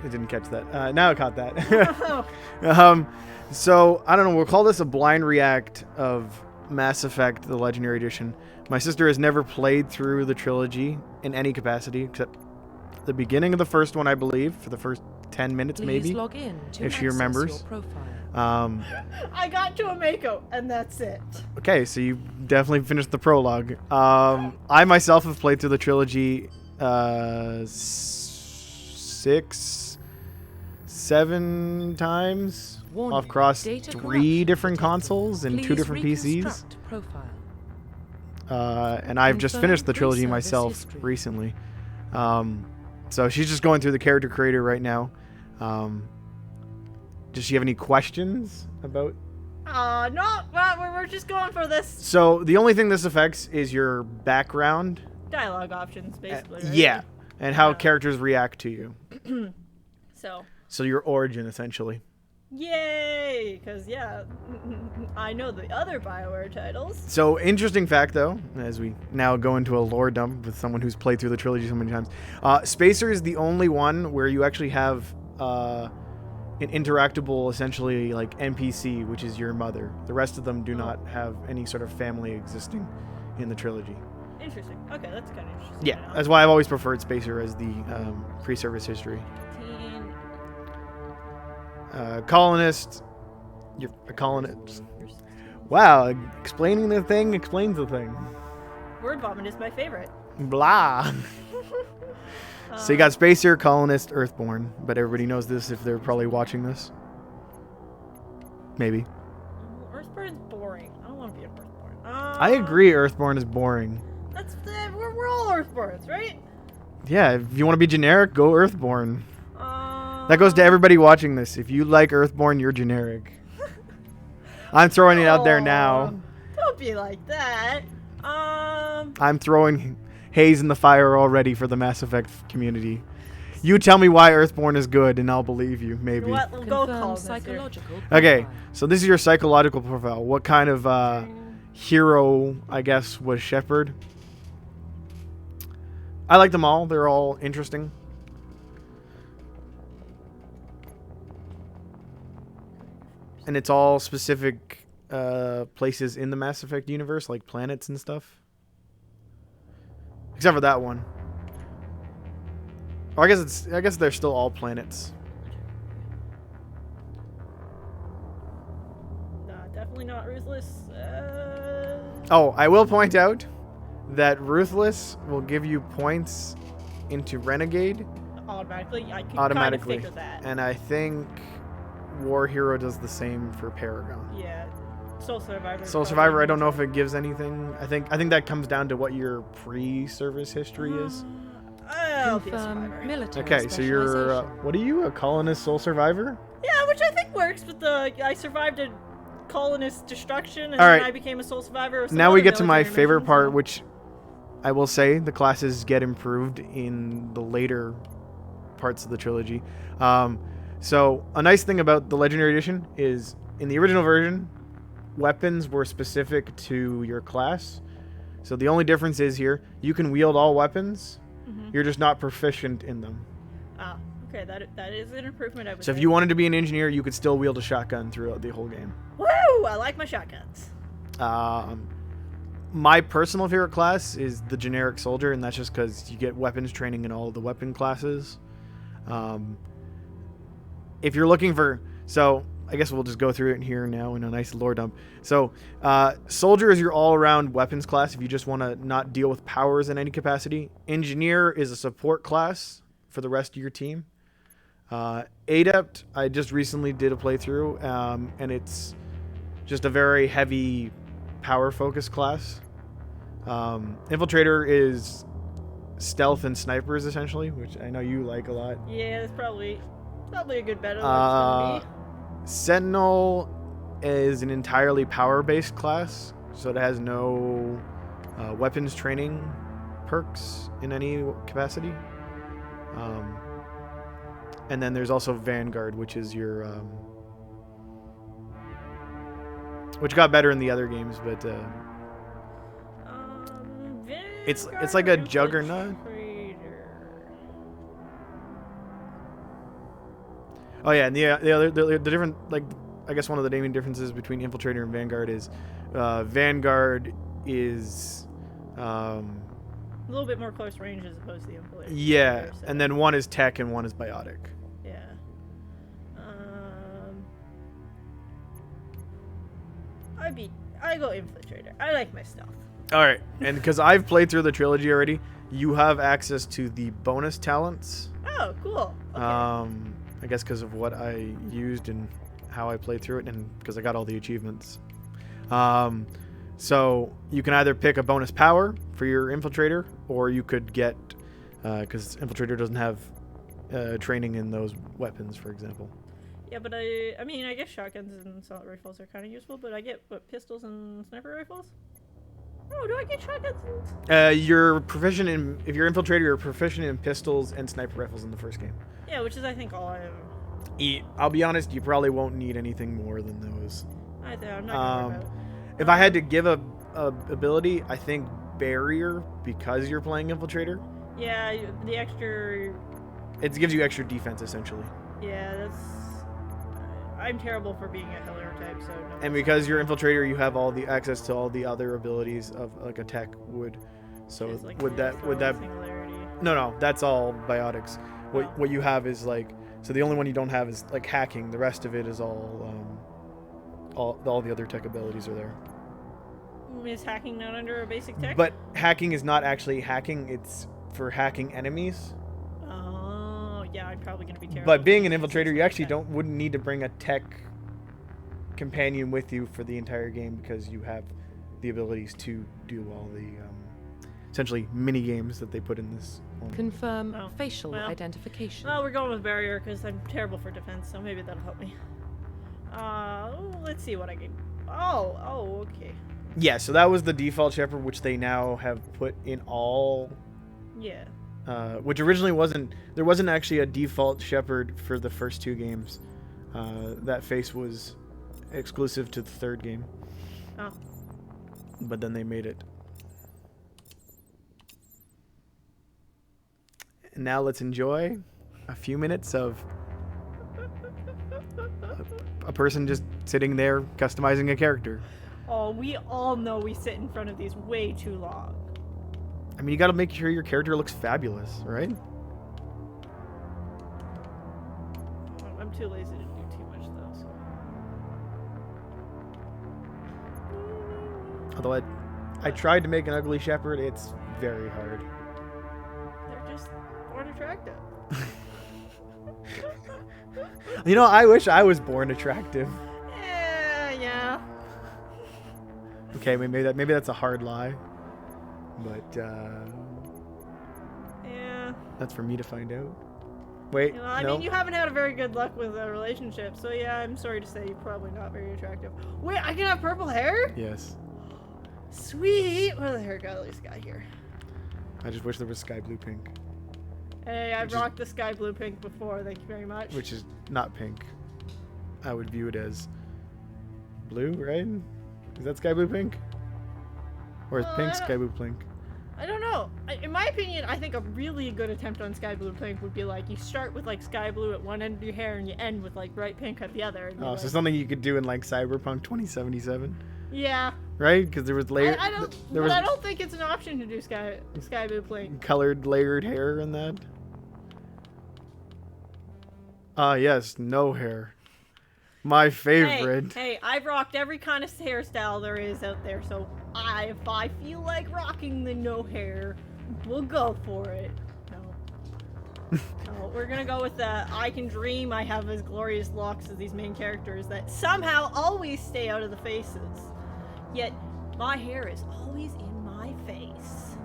I didn't catch that. Now I caught that. So I don't know. We'll call this a blind react of Mass Effect: The Legendary Edition. My sister has never played through the trilogy in any capacity except the beginning of the first one, I believe, for the first 10 minutes. Please maybe, log in to if she access remembers. your profile. I got to a Mako, and that's it. Okay, so you definitely finished the prologue. I myself have played through the trilogy 6, 7 times. Warning, Across data 3 corruption different detected. consoles and 2 Please different PCs. reconstruct profile. And I've just Confirm finished the trilogy pre-service myself history. recently. So she's just going through the character creator right now. Does she have any questions about? No, we're just going for this So the only thing this affects is your background. dialogue options, basically. Right? Yeah, and how Yeah. characters react to you. So, So your origin, essentially. yay! Because, yeah, I know the other BioWare titles. So, interesting fact, though, as we now go into a lore dump with someone who's played through the trilogy so many times, Spacer is the only one where you actually have an interactable, essentially, like, NPC, which is your mother. The rest of them do not have any sort of family existing in the trilogy. Interesting. Okay, that's kind of interesting. Yeah, that's why I've always preferred Spacer as the pre-service history. 15. Colonist. You're a colonist. Wow, explaining the thing explains the thing. Word vomit is my favorite. Blah. So you got Spacer, Colonist, Earthborn, but everybody knows this if they're probably watching this. Maybe. Earthborn's boring. I don't want to be an Earthborn. I agree Earthborn is boring. That's we're all Earthborns, right? Yeah, if you want to be generic, go Earthborn. That goes to everybody watching this. If you like Earthborn, you're generic. I'm throwing it out there now. Don't be like that. I'm throwing haze in the fire already for the Mass Effect community. You tell me why Earthborn is good, and I'll believe you, maybe. What? We'll go Confirm call this here. psychological Okay, profile. so this is your psychological profile. What kind of hero, I guess, was Shepard? I like them all. They're all interesting. And it's all specific places in the Mass Effect universe, like planets and stuff. Except for that one. Or I guess they're still all planets. Definitely not ruthless. Oh, I will point out that Ruthless will give you points into Renegade Automatically, I can automatically. kind of figure that. And I think War Hero does the same for Paragon. Yeah, Soul Survivor. Soul Survivor, I don't know if it gives anything. I think that comes down to what your pre-service history is. I'll be a Confirm survivor. military Okay, so you're specialization. what are you, a colonist Soul Survivor? Yeah, which I think works with the. I survived a colonist destruction, and All then right. I became a Soul Survivor. Of some Now we other get to my military favorite mission, part, so- which I will say the classes get improved in the later parts of the trilogy. So a nice thing about the Legendary Edition is in the original version, weapons were specific to your class. So the only difference is here, you can wield all weapons. You're just not proficient in them. Ah, okay, that is an improvement. I would So if say. you wanted to be an engineer, you could still wield a shotgun throughout the whole game. Woo! I like my shotguns. My personal favorite class is the generic soldier, and that's just because you get weapons training in all of the weapon classes. If you're looking for... So, I guess we'll just go through it here now in a nice lore dump. So, soldier is your all-around weapons class if you just want to not deal with powers in any capacity. Engineer is a support class for the rest of your team. Adept, I just recently did a playthrough, and it's just a very heavy power-focused class. Infiltrator is stealth and snipers, essentially, which I know you like a lot. Yeah, it's probably a good bet. Of what's gonna Sentinel is an entirely power-based class, so it has no weapons training perks in any capacity. And then there's also Vanguard, which is your... which got better in the other games, but... be. It's like a Vanguard juggernaut. Infiltrator. Oh yeah, and the different, like, I guess one of the naming differences between Infiltrator and Vanguard is Vanguard is A little bit more close range as opposed to the Infiltrator. yeah, So, and then one is tech and one is biotic. yeah. I go Infiltrator. I like my stealth. All right, and because I've played through the trilogy already, you have access to the bonus talents. Oh, cool. Okay. I guess because of what I used and how I played through it, and because I got all the achievements. So you can either pick a bonus power for your Infiltrator, or you could get, because Infiltrator doesn't have training in those weapons, for example. Yeah, but I mean, I guess shotguns and assault rifles are kind of useful, but I get, what, pistols and sniper rifles? Oh, do I get shotguns and... You're proficient in, if you're Infiltrator, you're proficient in pistols and sniper rifles in the first game. Yeah, which is, I think, all I have. I'll be honest, you probably won't need anything more than those. I'm not gonna worry about it. If I had to give a ability, I think Barrier, because you're playing Infiltrator. Yeah, the extra... It gives you extra defense, essentially. Yeah, that's... I'm terrible for being a healer type, so... No, And because you're Infiltrator, you have all the access to all the other abilities of, like, a tech would. So it's like would that... singularity. No, that's all biotics. Oh. What you have is, like... So the only one you don't have is, like, hacking. The rest of it is all the other tech abilities are there. Is hacking not under a basic tech? But hacking is not actually hacking. It's for hacking enemies. Oh, yeah, I'm probably going to be terrible. But being an Infiltrator, you actually wouldn't need to bring a tech companion with you for the entire game because you have the abilities to do all the essentially mini games that they put in this one. Confirm Oh, facial well. identification. Well, we're going with Barrier because I'm terrible for defense, so maybe that'll help me. Let's see what I can... Oh, okay. Yeah, so that was the default Shepherd, which they now have put in all... Yeah. Which originally wasn't... There wasn't actually a default Shepherd for the first two games. That face was exclusive to the third game. Oh. But then they made it. And now let's enjoy a few minutes of a person just sitting there customizing a character. Oh, we all know we sit in front of these way too long. I mean, you gotta make sure your character looks fabulous, right? I'm too lazy to do too much, though. So. Although I tried to make an ugly shepherd, it's very hard. They're just born attractive. You know, I wish I was born attractive. Yeah. Okay, maybe that's a hard lie, but Yeah. that's for me to find out. Wait, Well, I no. mean, you haven't had a very good luck with a relationship, so yeah, I'm sorry to say you're probably not very attractive. Wait, I can have purple hair? Yes. Sweet! Where the hair got this guy here? I just wish there was sky blue pink, Hey, I've Which is- rocked the sky blue pink before, thank you very much. which is not pink. I would view it as blue, right? Is that sky blue pink? Or is pink sky blue pink? I don't know. In my opinion, I think a really good attempt on sky blue pink would be like you start with like sky blue at one end of your hair and you end with like bright pink at the other. And Oh, you're so like, something you could do in like Cyberpunk 2077, yeah. right? Because there was layer, I don't. there But was I don't think it's an option to do sky blue pink. colored layered hair in that. Ah, yes, no hair. My favorite. Hey, I've rocked every kind of hairstyle there is out there, so if I feel like rocking the no hair, we'll go for it. No, we're gonna go with the I can dream I have as glorious locks as these main characters that somehow always stay out of the faces. Yet, my hair is always in my face.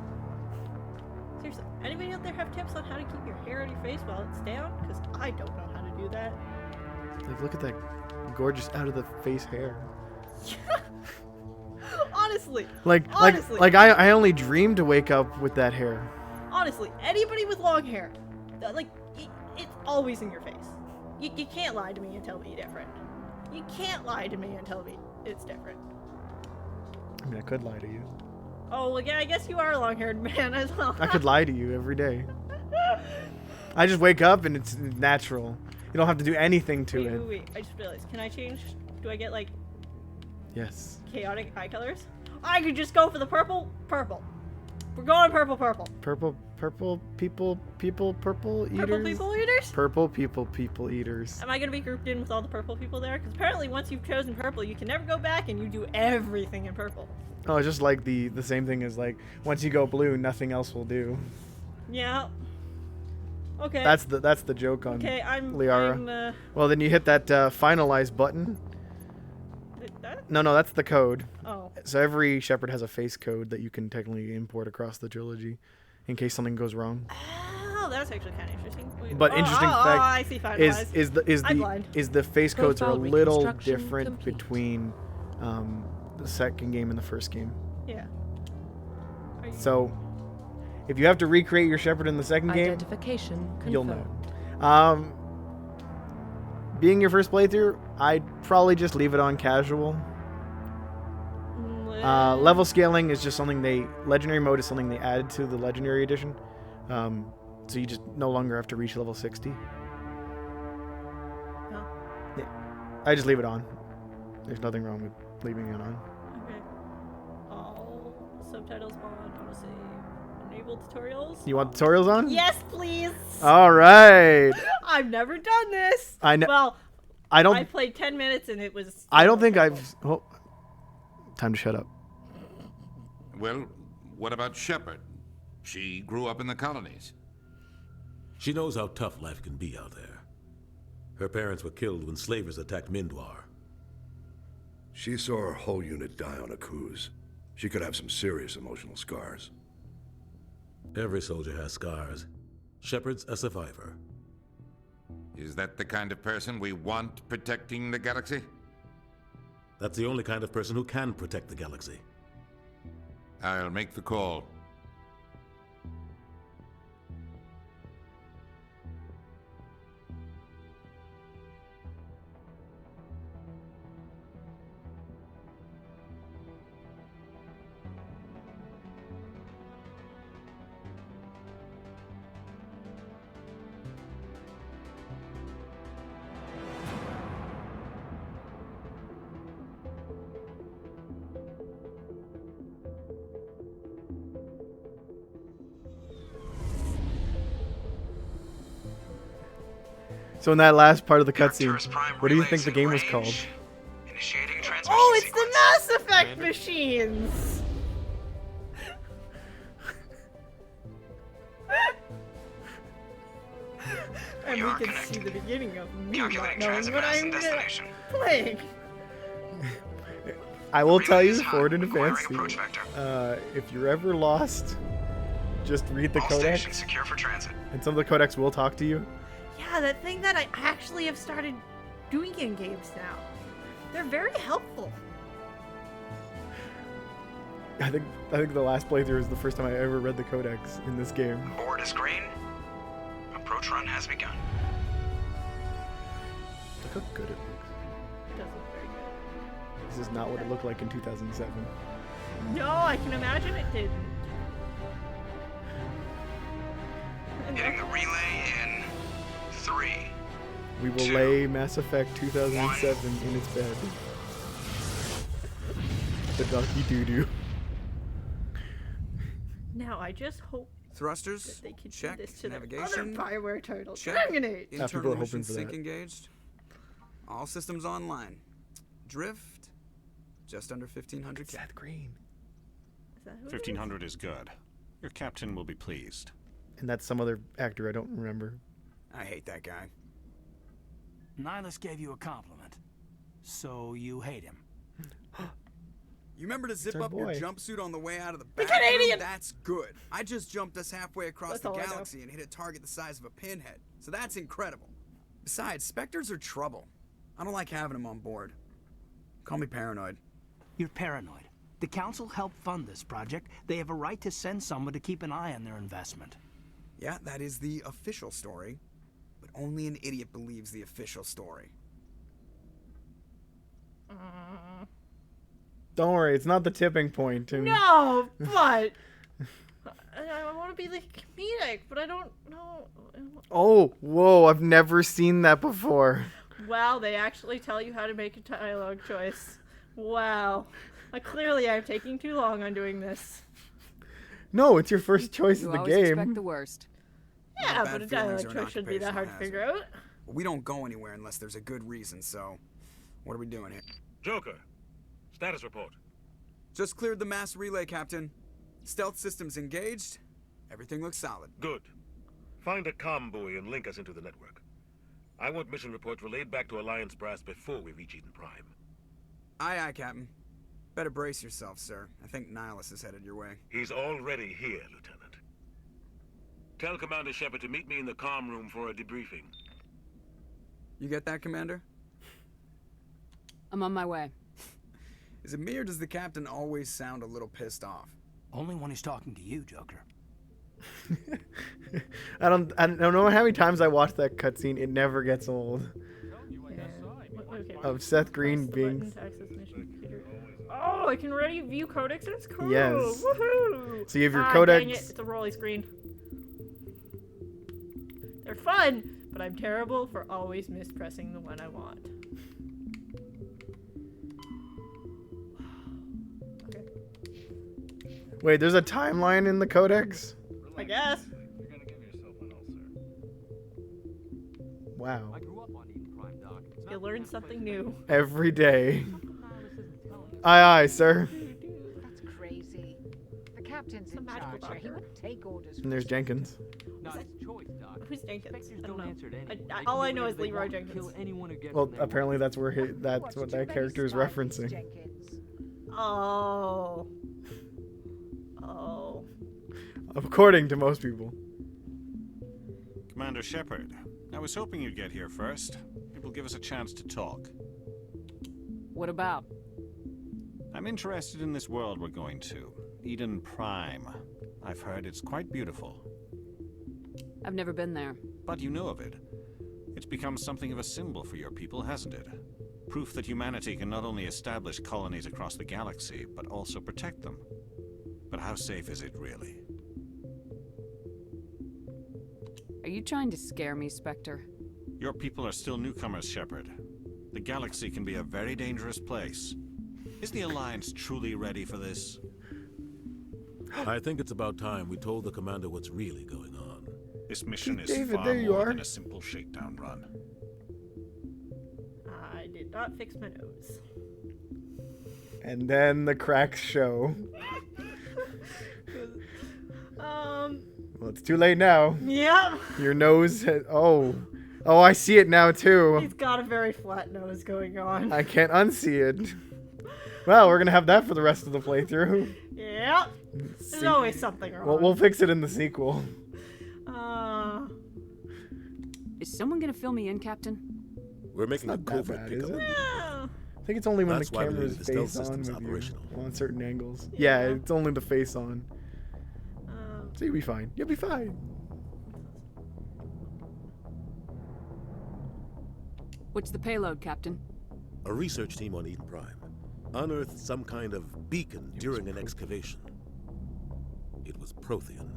Seriously, anybody out there have tips on how to keep your hair out of your face while it's down? Because I don't know how to do that. Like, look at that gorgeous out of the face hair. Honestly. Like I only dream to wake up with that hair. Honestly, anybody with long hair, like, it's always in your face. You can't lie to me and tell me different. You can't lie to me and tell me it's different. I mean, I could lie to you. Oh, well, yeah, I guess you are a long-haired man as well. I could lie to you every day. I just wake up and it's natural. You don't have to do anything to Wait, it. wait, wait. I just realized. Can I change? Do I get like Yes. chaotic eye colors? I could just go for the purple. Purple. We're going purple. Purple. Purple people purple eaters. Purple people eaters. Purple people eaters. Am I gonna be grouped in with all the purple people there? Because apparently, once you've chosen purple, you can never go back, and you do everything in purple. Oh, just like the same thing as like once you go blue, nothing else will do. Yeah. Okay. That's the joke on okay. Liara. Well, then you hit that finalize button. That? No, that's the code. Oh. So every shepherd has a face code that you can technically import across the trilogy, in case something goes wrong. Oh, that's actually kind of interesting. Wait, But interesting fact I see. Finalize. I'm blind. is the face codes are a Profile little reconstruction different complete. between the second game and the first game. Yeah. Are you- So if you have to recreate your shepherd in the second game, Identification confirmed. you'll know. Being your first playthrough, I'd probably just leave it on casual. Level scaling is just something legendary mode is something they added to the legendary edition. So you just no longer have to reach level 60. Oh, Yeah. I just leave it on. There's nothing wrong with leaving it on. okay. All subtitles on. I want to say enable tutorials. You want tutorials on? Yes, please. All right. I've never done this. I know. Well, I don't. I played 10 minutes and it was. I don't think I've. Oh, time to shut up. Well, what about Shepard? She grew up in the colonies. She knows how tough life can be out there. Her parents were killed when slavers attacked Mindwar. She saw her whole unit die on a cruise. She could have some serious emotional scars. Every soldier has scars. Shepard's a survivor. Is that the kind of person we want protecting the galaxy? That's the only kind of person who can protect the galaxy. I'll make the call. So in that last part of the Arcturus cutscene, Prime what do you relays think the in game was range. called? Initiating transmission Oh, it's sequence. the Mass Effect machines. And We we are can see connected. the beginning of me Calculating not knowing transit what mass I'm and destination. playing. I will tell you, Relay is hot, forward in requiring advance, approach vector. if you're ever lost, just read the All codex, stations secure for transit. and some of the codex will talk to you. Yeah, that thing that I actually have started doing in games now. They're very helpful. I think the last playthrough is the first time I ever read the codex in this game. Board is green. Approach run has begun. Look how good it looks. It does look very good. This is not what it looked like in 2007. No, I can imagine it didn't. Hitting the relay in 3. We will 2, lay Mass Effect 2007 in its bed. The donkey doo-doo. Now I just hope Thrusters, that they can check. do this to Navigation, their other Bioware titles. check. Dragon Age. people are Internal hoping mission for sync that. engaged. All systems online. Drift, just under 1500 K. Seth Green. Is that who it is? 1500 is good. Your captain will be pleased. And that's some other actor I don't remember. I hate that guy. Nihilus gave you a compliment. So you hate him. You remember to zip our up your boy. jumpsuit on the way out of the back Canadian! That's good. I just jumped us halfway across That's the all I know. galaxy and hit a target the size of a pinhead. So that's incredible. Besides, Spectres are trouble. I don't like having them on board. Call me paranoid. You're paranoid. The Council helped fund this project. They have a right to send someone to keep an eye on their investment. Yeah, that is the official story. But only an idiot believes the official story. Don't worry, it's not the tipping point. And No, but I want to be the comedic, but I don't know. Oh, whoa! I've never seen that before. Wow, they actually tell you how to make a dialogue choice. Wow. Clearly, I'm taking too long on doing this. No, it's your first choice You of the always game. expect the worst. Yeah, Bad but a feelings dialogue are an choice shouldn't be that hard to occupational figure hazard. out. We don't go anywhere unless there's a good reason, so what are we doing here? Joker, status report. Just cleared the mass relay, Captain. Stealth systems engaged. Everything looks solid. Good. Find a comm buoy and link us into the network. I want mission reports relayed back to Alliance Brass before we reach Eden Prime. Aye, aye, Captain. Better brace yourself, sir. I think Nihilus is headed your way. He's already here, Lieutenant. Tell Commander Shepard to meet me in the comm room for a debriefing. You get that, Commander? I'm on my way. Is it me or does the Captain always sound a little pissed off? Only when he's talking to you, Joker. I don't know how many times I watched that cutscene. It never gets old. Okay. Of Seth Green Press the being. button to access mission computer. Oh, I can already view codecs. That's cool. Yes. Woohoo! So you have your Dang it, codecs. it's a rolly screen. They're fun, but I'm terrible for always mispressing the one I want. Okay. Wait, there's a timeline in the codex? I guess. Wow. You learn something new. Every day. Aye, aye, sir. That's crazy. The captain's a in magical charge here. He doctor. would take orders. And there's Jenkins. Who's Jenkins? I don't know. All I know is Leroy Jenkins. Well, apparently that's where that's what that character is referencing. Jenkins. Oh. Oh. According to most people. Commander Shepard, I was hoping you'd get here first. It will give us a chance to talk. What about? I'm interested in this world we're going to, Eden Prime. I've heard it's quite beautiful. I've never been there. But you know of it. It's become something of a symbol for your people, hasn't it? Proof that humanity can not only establish colonies across the galaxy, but also protect them. But how safe is it, really? Are you trying to scare me, Spectre? Your people are still newcomers, Shepard. The galaxy can be a very dangerous place. Is the Alliance truly ready for this? I think it's about time we told the commander what's really going on. This mission is David, far there you more are. than a simple shakedown run. I did not fix my nose. And then the cracks show. Well, it's too late now. Yep. Your nose has, oh, I see it now too. He's got a very flat nose going on. I can't unsee it. Well, we're gonna have that for the rest of the playthrough. Yep. There's always something wrong. We'll fix it in the sequel. Is someone gonna fill me in, Captain? We're making a Not that covert bad, is pickup. it? I think it's only when That's the why we camera's needed the stealth face on systems with you, operational. on certain angles. Yeah, it's only the face on. Um, So you'll be fine. You'll be fine. What's the payload, Captain? A research team on Eden Prime unearthed some kind of beacon during an excavation. It was Prothean.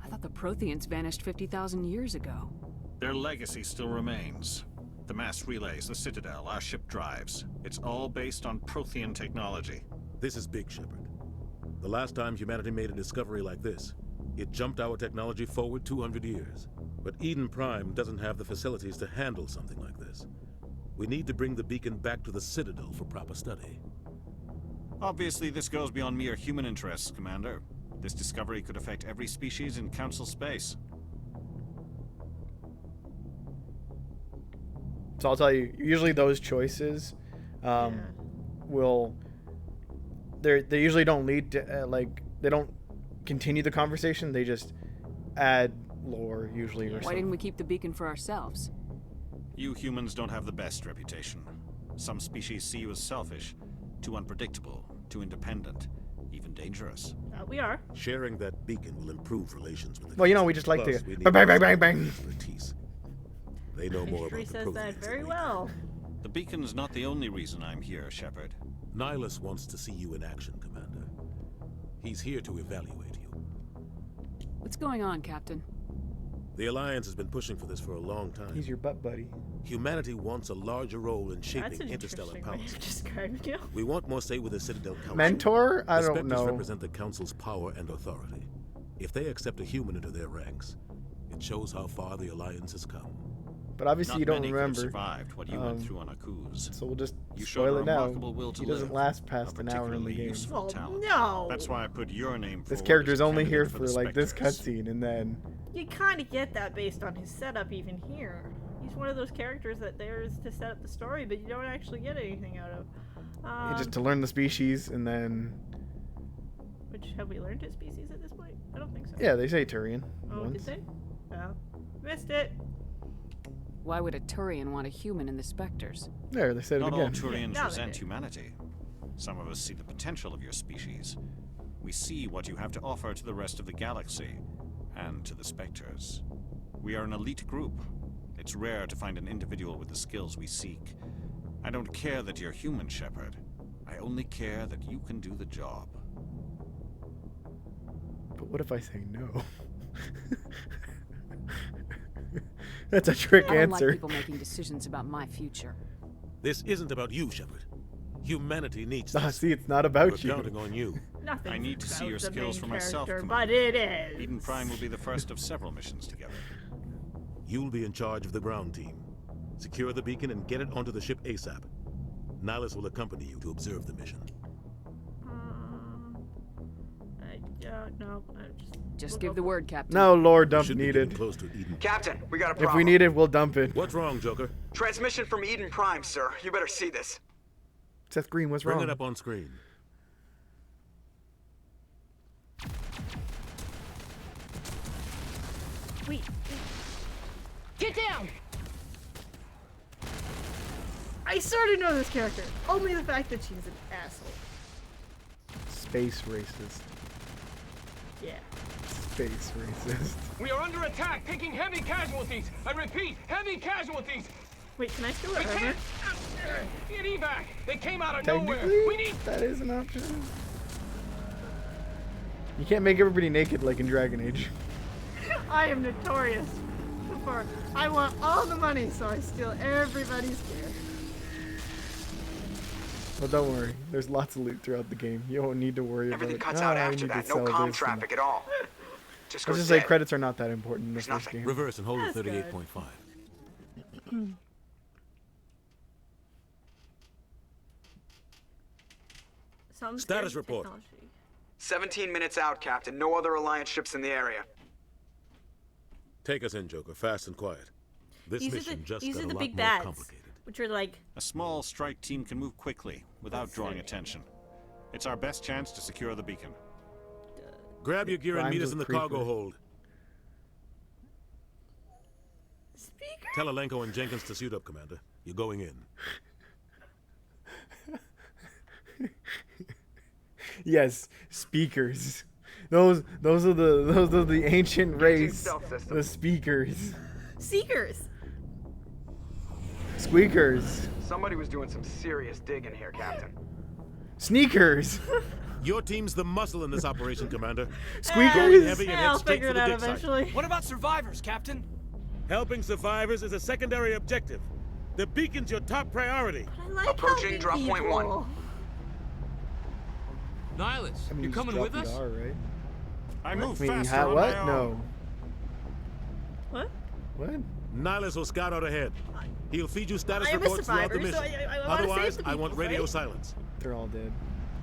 I thought the Protheans vanished 50,000 years ago. Their legacy still remains. The mass relays, the Citadel, our ship drives. It's all based on Prothean technology. This is big, Shepard. The last time humanity made a discovery like this, it jumped our technology forward 200 years. But Eden Prime doesn't have the facilities to handle something like this. We need to bring the beacon back to the Citadel for proper study. Obviously, this goes beyond mere human interests, Commander. This discovery could affect every species in Council space. So I'll tell you, usually those choices will they usually don't lead to like they don't continue the conversation. They just add lore usually or Why something. didn't we keep the beacon for ourselves? You humans don't have the best reputation. Some species see you as selfish, too unpredictable, too independent, even dangerous. we are. Sharing that beacon will improve relations with the Well, you know, Council. we just like Plus, to we need bang, bang, bang, bang, bang. expertise. They know more History about the says that Protheans very than we well. do. The beacon's not the only reason I'm here, Shepard. Nihilus wants to see you in action, Commander. He's here to evaluate you. What's going on, Captain? The Alliance has been pushing for this for a long time. He's your butt buddy. Humanity wants a larger role in That's shaping an interstellar interesting way policy. of describing you. We want more say with the Citadel Council. Mentor? I The don't Spectres know. represent the Council's power and authority. If they accept a human into their ranks, it shows how far the Alliance has come. But obviously Not you don't many could have remember. survived what you went through on Akuz. So we'll just You showed spoil a it now. remarkable will to He doesn't live, last past a an hour in the particularly game. useful Well, talent. no. That's why I put your name This forward character's as a only here candidate for the like this Spectres. cutscene, and then You kind of get that based on his setup even here. He's one of those characters that there's to set up the story, but you don't actually get anything out of. just to learn the species, and then Which, have we learned his species at this point? I don't think so. yeah, they say Turian. Oh, once. did they? Well, missed it. Why would a Turian want a human in the Spectres? There, they said it Not all again. Turians Now they resent did. humanity. Some of us see the potential of your species. We see what you have to offer to the rest of the galaxy, and to the Spectres. We are an elite group. It's rare to find an individual with the skills we seek. I don't care that you're human, Shepard. I only care that you can do the job. But what if I say no? That's a trick I don't like answer. people making decisions about my future. This isn't about you, Shepard. Humanity needs Ah, this. see, it's not We're about you. counting on you. Nothing. I need to see your about the skills main for myself, character, Commander. but it is. Eden Prime will be the first of several missions together. You'll be in charge of the ground team. Secure the beacon and get it onto the ship ASAP. Nihilus will accompany you to observe the mission. I don't know. Just we'll give go the for- word, Captain. No, lore We dump should be getting needed. close to Eden. Captain, we got a If problem. we need it, we'll dump it. What's wrong, Joker? Transmission from Eden Prime, sir. You better see this. Seth Green, what's Bring wrong? it up on screen. Wait. Get down! I sort of know this character. Only the fact that she's an asshole. Space racist. Yeah. Space racist. We are under attack, taking heavy casualties. I repeat, heavy casualties. Wait, can I steal We it? can't get evac. They came out of nowhere. Technically, We need. that is an option. You can't make everybody naked like in Dragon Age. I am notorious for I want all the money, so I steal everybody's gear. Well, don't worry. There's lots of loot throughout the game. You don't need to worry Everything about. cuts "Oh, out I after need to that. No sell comm this," traffic at all. Just Let's goes just say dead. credits are not that important in the There's first nothing. game. Reverse and hold at That's good. 38.5. Some Status scary report. technology. 17 minutes out, Captain. No other Alliance ships in the area. Take us in, Joker, fast and quiet. This These mission are the, just these got are a the lot big more bads, complicated. which are like A small strike team can move quickly without Let's drawing see. attention. It's our best chance to secure the beacon. Grab your gear and meet Rhymes us in the with cargo creeper. hold. speaker. Tell Alenko and Jenkins to suit up, Commander. You're going in. Yes, speakers. Those are the ancient race. stealth system. The speakers. Seekers. Squeakers. Somebody was doing some serious digging here, Captain. Sneakers. Your team's the muscle in this operation, Commander. Squeakers. Going heavy and I'll head straight figure for it the out dig site. eventually. What about survivors, Captain? Helping survivors is a secondary objective. The beacon's your top priority. I like Approaching helping drop point one. people. Nihilus, I mean, you just coming drop with the us? R, right? I move I mean, faster how, on what? my own. No. What? What? Nihilus will scout out ahead. He'll feed you status I am a reports throughout the survivor, so mission. I wanna save Otherwise, the I want people, radio right? silence. They're all dead.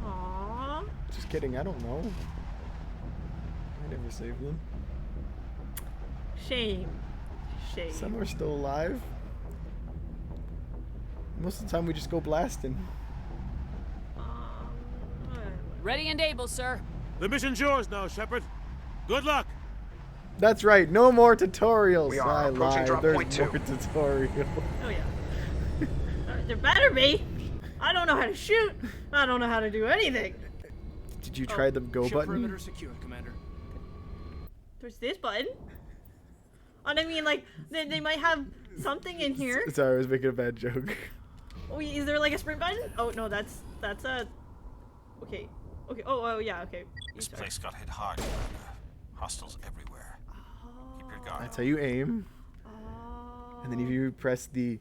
Aww. Just kidding. I don't know. I never saved them. Shame. Shame. Some are still alive. Most of the time, we just go blasting. Whatever. Ready and able, sir. The mission's yours now, Shepard. Good luck. That's right. No more tutorials. We are I approaching lied. drop There's point 2. more tutorials. Oh yeah. There better be. I don't know how to shoot. I don't know how to do anything. Did you try the go Ship button? perimeter secure, Commander. There's this button. And I mean, like, they might have something in here. Sorry, I was making a bad joke. Oh, is there like a sprint button? Oh no, that's a. Okay. Okay. Oh yeah. Okay. This place got hit hard, Commander. Hostiles everywhere. Keep your guard. That's how you aim. And then if you press the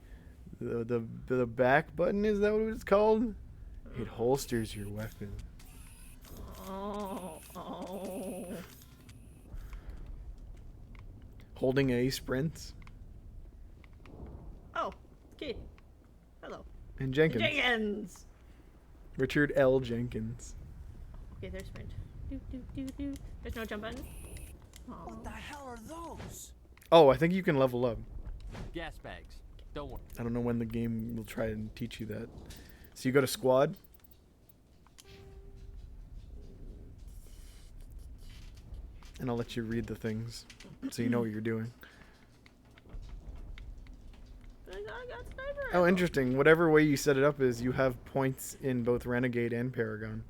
back button, is that what it's called? It holsters your weapon. Oh. Holding A sprints. Oh, kid. Hello. And Jenkins. Jenkins. Richard L. Jenkins. Okay, there's sprint. Do. There's no jump button. What the hell are those? Oh, I think you can level up. Gas bags. Don't worry. I don't know when the game will try and teach you that. So you go to squad. And I'll let you read the things so you know what you're doing. I got sniper. Oh, interesting. Whatever way you set it up is, you have points in both Renegade and Paragon.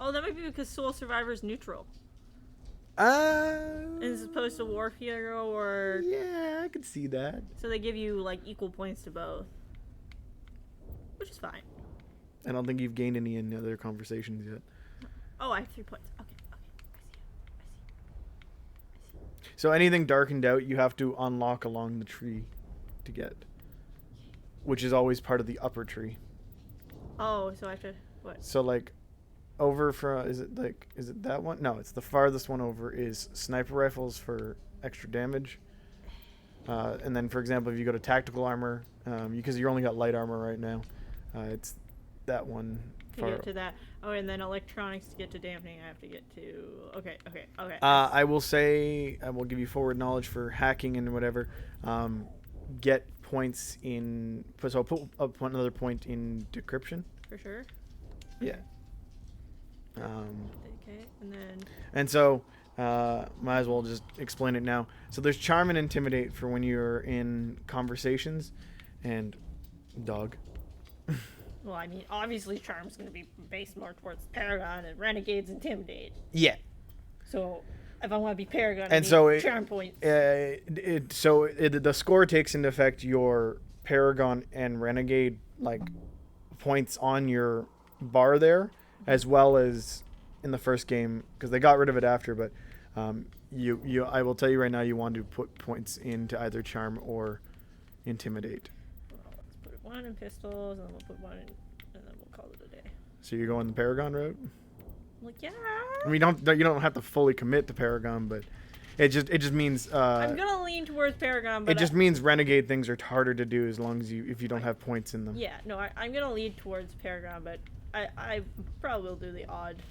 Oh, that might be because Soul Survivor's neutral. As opposed to War Hero or... Yeah, I could see that. So they give you, like, equal points to both. Which is fine. I don't think you've gained any in other conversations yet. Oh, I have 3 points. Okay. I see. So anything darkened out, you have to unlock along the tree to get. Which is always part of the upper tree. Oh, so I have to... What? So, like... Over from, is it that one? No, it's the farthest one over is sniper rifles for extra damage. And then, for example, if you go to tactical armor, because you only got light armor right now, it's that one. To get to that. Oh, and then electronics to get to dampening, I have to get to... Okay. I will say, I will give you forward knowledge for hacking and whatever. Get points in, so I'll put up another point in decryption. For sure. Yeah. Okay, and then... And so, might as well just explain it now. So there's Charm and Intimidate for when you're in conversations, and Dog. Well, I mean, obviously Charm's going to be based more towards Paragon, and Renegade's Intimidate. Yeah. So, if I want to be Paragon, And so Charm points. The score takes into effect your Paragon and Renegade, like, points on your bar there, as well as in the first game, because they got rid of it after, but I will tell you right now, you want to put points into either Charm or Intimidate. Well, let's put one in pistols, and then we'll put one in, and then we'll call it a day. So you're going the Paragon route? Like, yeah. I mean, you don't have to fully commit to Paragon, but it just means I'm gonna lean towards Paragon, but it just means Renegade things are harder to do as long as if you don't have points in them. Yeah, no, I'm gonna lean towards Paragon, but I probably will do the odd.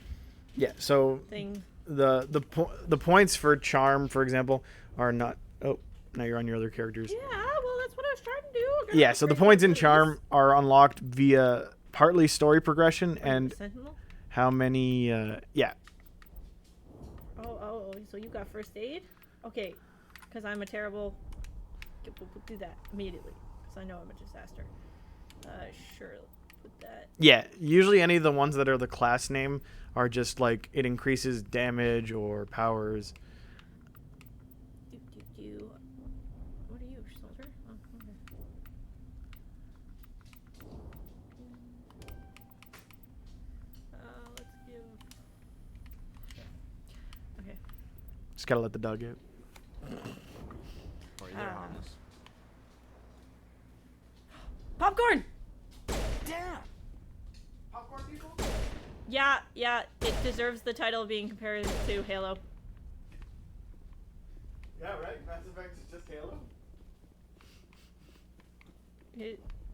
Yeah. So thing. The points for Charm, for example, are not. Oh, now you're on your other characters. Yeah, well, that's what I was trying to do. Yeah. So the points in Charm are unlocked via partly story progression and Sentinel? how many. Yeah. Oh, so you got first aid? Okay, because I'm a terrible... We'll do that immediately, because I know I'm a disaster. Sure, put that... Yeah, usually any of the ones that are the class name are just like, it increases damage or powers. What are you, soldier? Oh, okay. Let's give... Okay. Just gotta let the dog out. Or either harmless. Popcorn! Damn! Popcorn people? Yeah, it deserves the title of being compared to Halo. Yeah, right. Mass Effect is just Halo.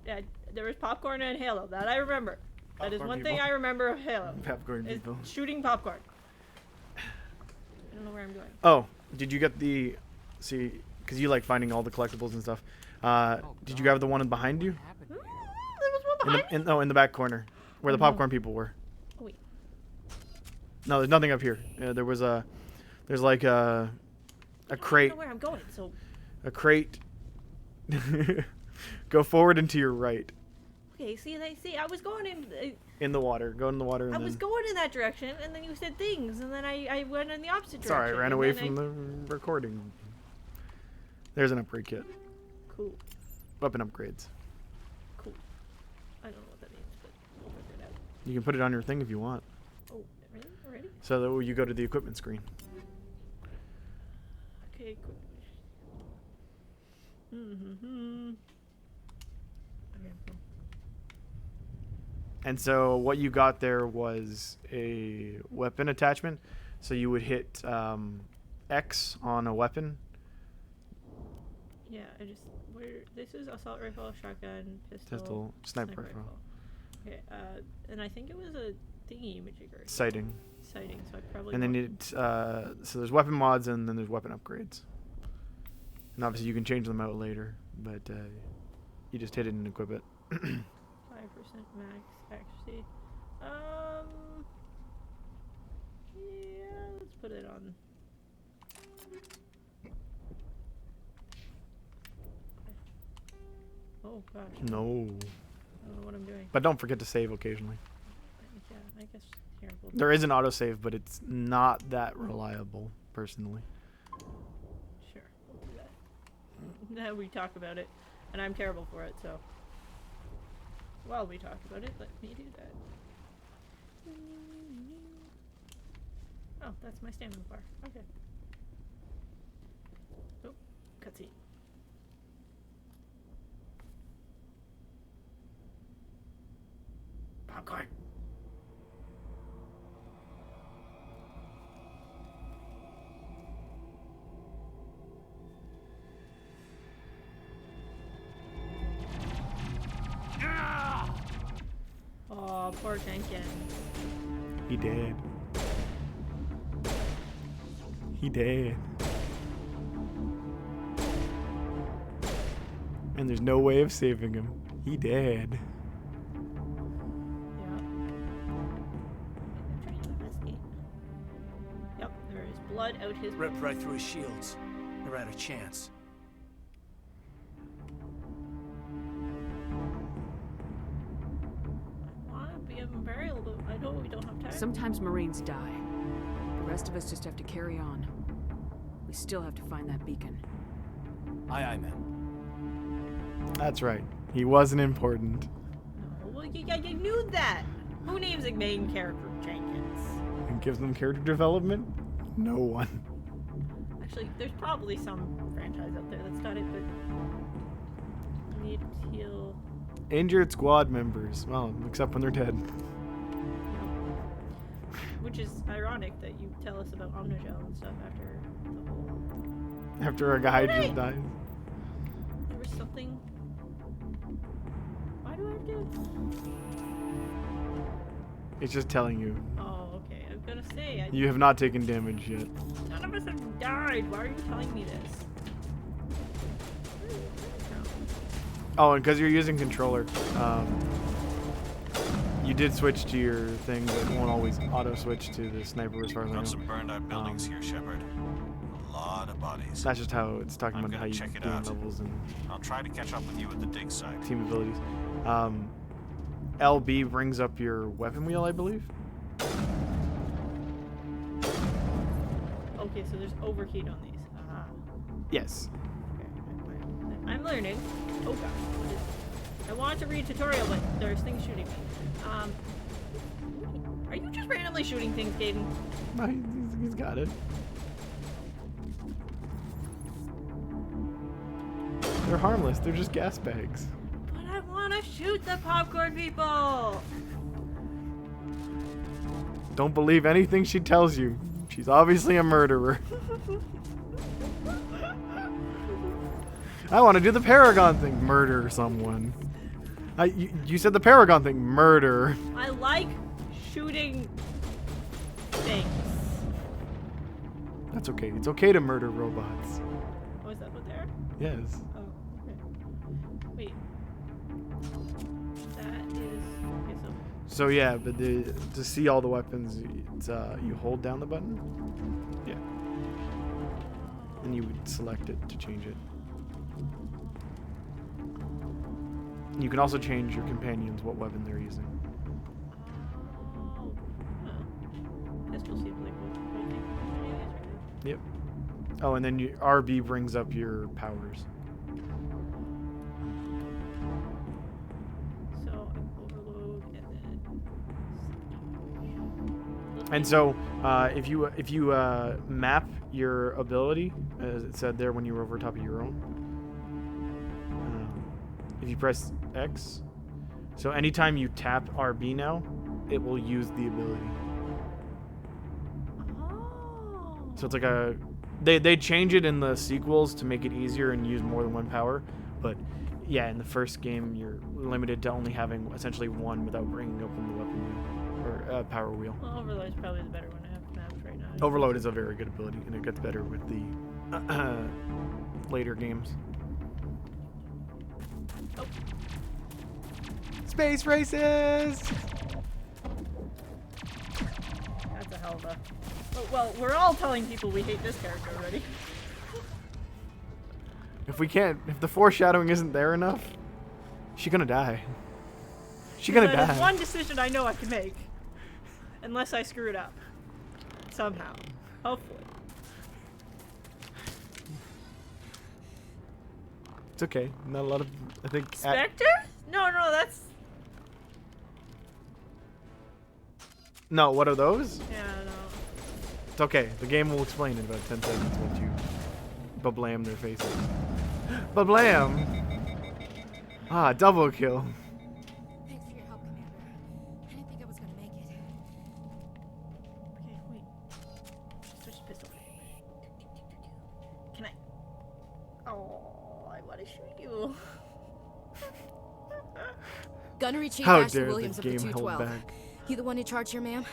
Yeah, there was popcorn in Halo. That I remember. That is Popcorn one thing people. I remember of Halo. Popcorn is people. shooting popcorn. I don't know where I'm going. Oh, did you get the... See, because you like finding all the collectibles and stuff. Did you grab the one behind you? There was one behind In the back corner, where the popcorn people were. Oh, wait. No, there's nothing up here. There's like a crate. I don't know where I'm going, so... A crate. Go forward and to your right. Okay, see, I was going in... In the water. Go in the water. And I was going in that direction, and then you said things, and then I went in the opposite direction. Sorry, I ran away from the recording. There's an upgrade kit. Cool. Weapon upgrades. Cool. I don't know what that means, but we'll figure it out. You can put it on your thing if you want. Oh, really? Already? So that you go to the equipment screen. Okay, cool. Mm-hmm. Okay, cool. And so what you got there was a weapon attachment. So you would hit X on a weapon. Yeah, this is assault rifle, shotgun, Pistol, sniper rifle. Okay, and I think it was a thingy majigger. Sighting. Sighting, so I probably. And then so there's weapon mods and then there's weapon upgrades. And obviously you can change them out later, but you just hit it and equip it. 5% max accuracy. Yeah, let's put it on. Oh gosh. No. I don't know what I'm doing. But don't forget to save occasionally. Yeah, I guess here we'll There is an autosave, but it's not that reliable, personally. Sure, we'll do that. Now we talk about it, and I'm terrible for it, so while we talk about it, let me do that. Oh, that's my stamina bar. Okay. Oh, cutscene. Popcorn. Oh, poor Jenkins. He did. He did. And there's no way of saving him. He did. Yeah. I'm trying to investigate. Yep, there is blood out his. Ripped right through his shields. Never had a chance. I want to be a burial, but I know we don't have time. Sometimes Marines die. The rest of us just have to carry on. We still have to find that beacon. Aye, aye, man. That's right. He wasn't important. No, well, you knew that. Who names a main character Jenkins? And gives them character development? No one. Actually, there's probably some franchise out there that's got it, but I need to heal. Injured squad members. Well, except when they're dead. Which is ironic that you tell us about Omnigel and stuff after the whole. After a guy Right. just dies. There was something. Why do I have to? It's just telling you. Oh, okay. I was gonna say. You have not taken damage yet. None of us have died. Why are you telling me this? Oh, and because you're using controller, you did switch to your thing, but it won't always auto switch to the sniper as far as I know. Got some burned out buildings here, Shepard. A lot of bodies. That's just how it's talking I'm about how gonna you check it gain out. levels and I'll try to catch up with you at the dig site. team abilities. LB brings up your weapon wheel, I believe. Okay, so there's overheat on these. Yes. Okay, I'm learning. Oh gosh. What is I wanted to read a tutorial, but there's things shooting me. Are you just randomly shooting things, Gaiden? No, he's got it. They're harmless. They're just gas bags. But I want to shoot the popcorn people! Don't believe anything she tells you. She's obviously a murderer. I want to do the Paragon thing. Murder someone. You said the Paragon thing. Murder. I like shooting things. That's okay. It's okay to murder robots. Oh, is that what they are? Yes. Oh, okay. Wait. That is... Okay, So yeah, but to see all the weapons, it's, you hold down the button. Yeah. And you would select it to change it. You can also change your companions, what weapon they're using. Pistol seems like what I think I'm doing right now. Yep. Oh, and then RB brings up your powers. And so if you map your ability, as it said there when you were over top of your own, if you press X, so anytime you tap RB now, it will use the ability. Oh. So it's like a they change it in the sequels to make it easier and use more than one power, but yeah, in the first game you're limited to only having essentially one without bringing open the weapon wheel or power wheel. Well, Overload's probably the better one to have mapped right now. Overload is a very good ability, and it gets better with the later games. Oh. Space races! That's a hell of a... Well, we're all telling people we hate this character already. If the foreshadowing isn't there enough, she's gonna die. She's gonna die. There's one decision I know I can make. Unless I screw it up. Somehow. Hopefully. It's okay. Not a lot of, I think... Spectre? No, that's... No, what are those? Yeah, no. It's okay. The game will explain in about 10 seconds once you bablam their faces. Bablam! Ah, double kill. Thanks for your help, Commander. I didn't think I was gonna make it. Okay, wait. Switch pistol. Can I... Oh, I want to shoot you. Gunnery Chief How Ashley dare Williams the of the game hold 212. back. You the one in charge here, ma'am?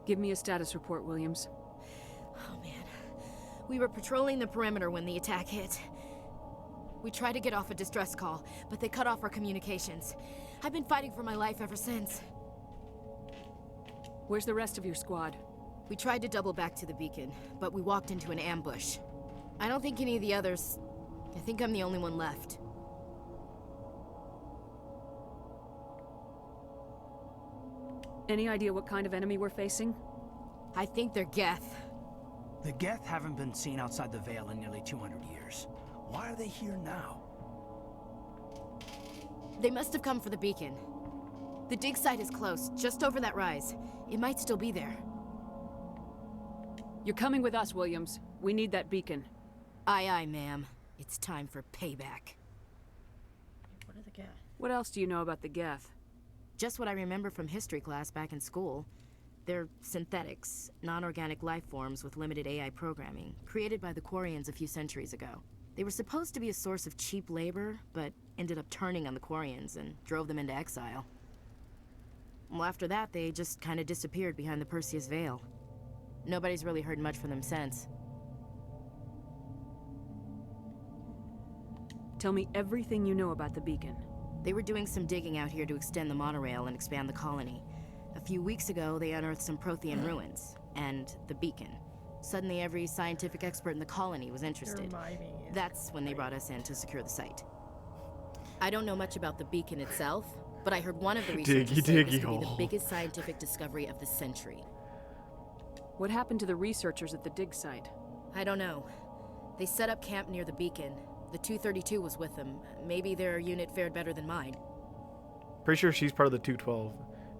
Give me a status report, Williams. Oh, man. We were patrolling the perimeter when the attack hit. We tried to get off a distress call, but they cut off our communications. I've been fighting for my life ever since. Where's the rest of your squad? We tried to double back to the beacon, but we walked into an ambush. I don't think any of the others... I think I'm the only one left. Any idea what kind of enemy we're facing? I think they're Geth. The Geth haven't been seen outside the Veil in nearly 200 years. Why are they here now? They must have come for the beacon. The dig site is close, just over that rise. It might still be there. You're coming with us, Williams. We need that beacon. Aye, aye, ma'am. It's time for payback. What are the Geth? What else do you know about the Geth? Just what I remember from history class back in school. They're synthetics, non-organic life forms with limited AI programming, created by the Quarians a few centuries ago. They were supposed to be a source of cheap labor, but ended up turning on the Quarians and drove them into exile. Well, after that, they just kind of disappeared behind the Perseus Veil. Nobody's really heard much from them since. Tell me everything you know about the beacon. They were doing some digging out here to extend the monorail and expand the colony. A few weeks ago, they unearthed some Prothean ruins, and the beacon. Suddenly, every scientific expert in the colony was interested. That's when they brought us in to secure the site. I don't know much about the beacon itself, but I heard one of the researchers say this could be the biggest scientific discovery of the century. What happened to the researchers at the dig site? I don't know. They set up camp near the beacon. The 232 was with them. Maybe their unit fared better than mine. Pretty sure she's part of the 212,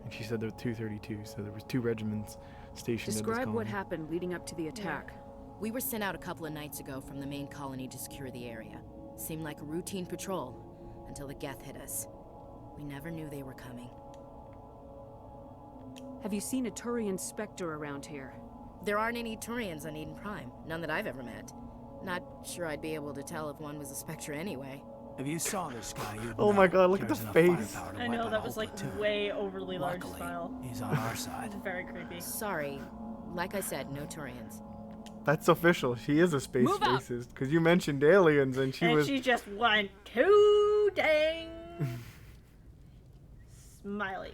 and she said there were 232, so there was 2 regiments stationed in this Describe what colony. happened leading up to the attack. We were sent out a couple of nights ago from the main colony to secure the area. Seemed like a routine patrol, until the Geth hit us. We never knew they were coming. Have you seen a Turian Spectre around here? There aren't any Turians on Eden Prime. None that I've ever met. Not sure I'd be able to tell if one was a Spectre anyway. If you saw this guy, you'd Oh know my god, look at the there's enough face. firepower to I wipe know, out that a was whole like platoon. way overly large Luckily, style. he's on our side. Very creepy. Sorry. Like I said, no Turians. That's official. She is a space Move out. racist, because you mentioned aliens, and she was... she just went too dang smiley.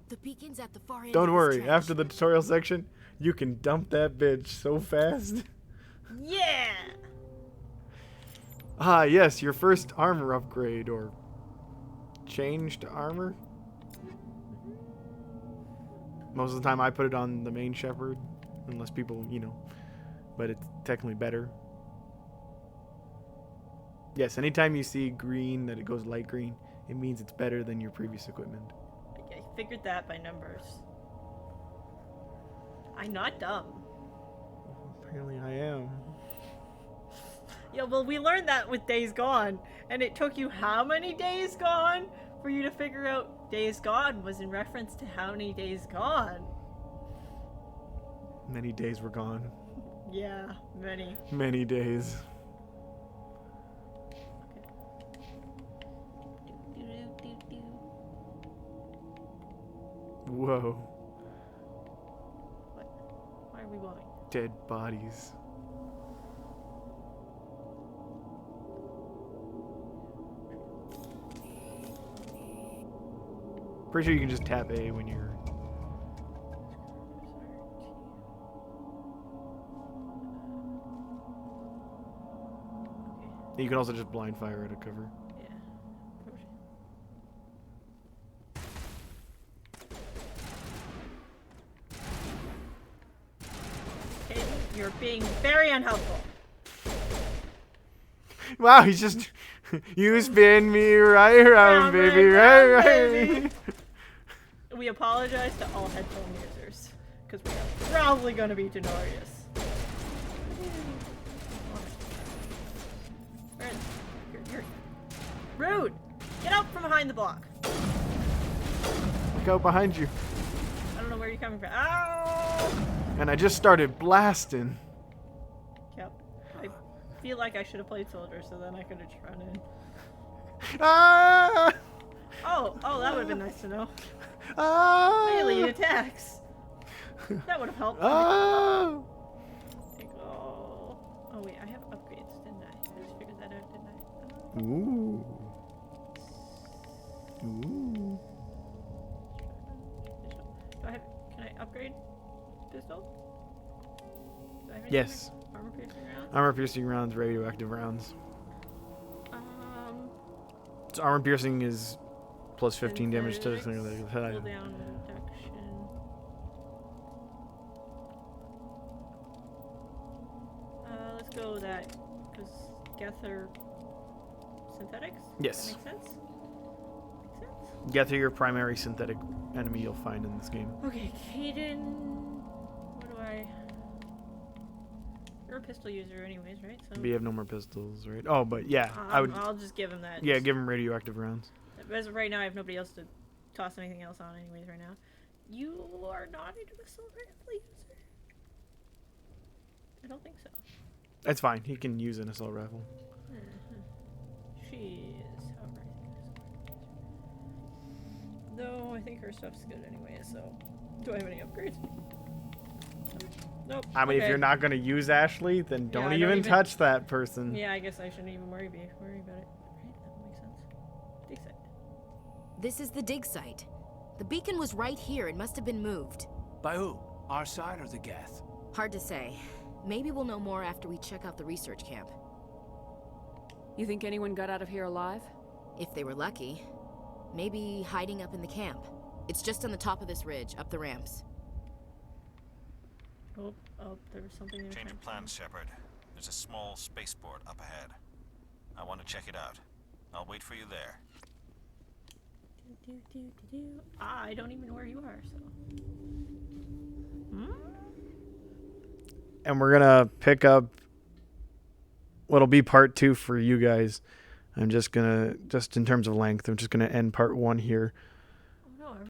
The beacon's at the far end. Don't of worry, this trench. after the tutorial section, you can dump that bitch so fast. Yeah! Ah, yes, your first armor upgrade, or changed armor. Most of the time I put it on the main shepherd, unless people, you know, but it's technically better. Yes, anytime you see green that it goes light green, it means it's better than your previous equipment. I figured that by numbers. I'm not dumb. Apparently I am. Yeah, well, we learned that with Days Gone, and it took you how many Days Gone for you to figure out Days Gone was in reference to how many Days Gone? Many days were gone. Yeah, many. Many days. Whoa. What? Why are we going? Dead bodies. Pretty sure you can just tap A when you're... You can also just blind fire at a cover. Yeah. Okay, you're being very unhelpful. Wow, he's just... You spin me right around, baby, right, baby. We apologize to all headphone users, because we are probably going to be Denorius. You're rude! Get out from behind the block! Look out behind you. I don't know where you're coming from. Ow! And I just started blasting. Yep. I feel like I should have played soldier, so then I could have run in. Ah! Oh, that would have been nice to know. Ah! Melee attacks. That would have helped. Ah! Oh wait, I have upgrades, didn't I? I just figured that out, didn't I? Ooh. Ooh. Can I upgrade pistol? Do I have any Yes. Armor piercing rounds? Armor piercing rounds, radioactive rounds. So armor piercing is plus 15 damage to the thing like that. Cooldown reduction. Let's go with that, because Geth are synthetics? Yes. Does that make sense? Make sense? Geth are your primary synthetic enemy you'll find in this game. Okay, Caden. What do I... You're a pistol user anyways, right? So We have no more pistols, right? Oh, but yeah, I would... I'll just give him that. Yeah, give him radioactive rounds. As of right now, I have nobody else to toss anything else on anyways right now. You are not a assault rifle user? I don't think so. That's fine. He can use an assault rifle. She is, however, though I think her stuff's good anyway, so... Do I have any upgrades? Nope. I mean, okay. if you're not going to use Ashley, then don't I even touch that person. Yeah, I guess I shouldn't even worry about it. Right? That would make sense. Dig site. This is the dig site. The beacon was right here. It must have been moved. By who? Our side or the Geth? Hard to say. Maybe we'll know more after we check out the research camp. You think anyone got out of here alive? If they were lucky. Maybe hiding up in the camp. It's just on the top of this ridge, up the ramps. Oh, there was something there. Change of plans, Shepard. There's a small spaceport up ahead. I want to check it out. I'll wait for you there. I don't even know where you are, so... And we're going to pick up what'll be part 2 for you guys. I'm just going to, just in terms of length, I'm just going to end part 1 here.